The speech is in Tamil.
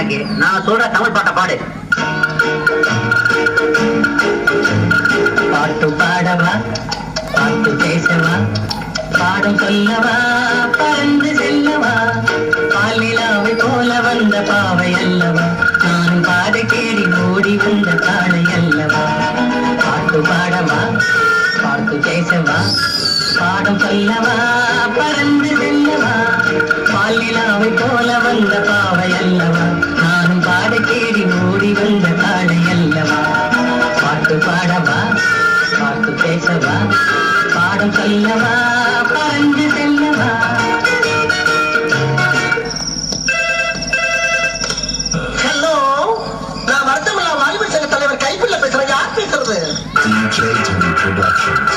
எனக்கு. நான் சொல்ற தமிழ் பாட்டை பாடு. பாட்டு பாடவா, பாட்டு பேசவா, பாடம் சொல்லவா, பறந்து செல்லவா, பாலிலாவை போல வந்த பாவை அல்லவா, நானும் பாதை தேடி ஓடி வந்த காளை அல்லவா. பாட்டு பாடவா, பாட்டு பேசவா, பாடம் சொல்லவா, பறந்து செல்லவா, பாலிலாவை போல வந்த பாவை அல்லவா, நானும் பாதை தேடி ஓடி வந்த காளை அல்லவா. பாட்டு பாடவா, பாட்டு பேசவா, பாடம் சொல்லவா, பறந்து செல்லவா. ஹலோ, நான் வருத்தமில்லா வாலிபர் சங்க தலைவர் கைப்பிள்ள பேசுறேன். யார் பேசுறது? DJ Tony Productions.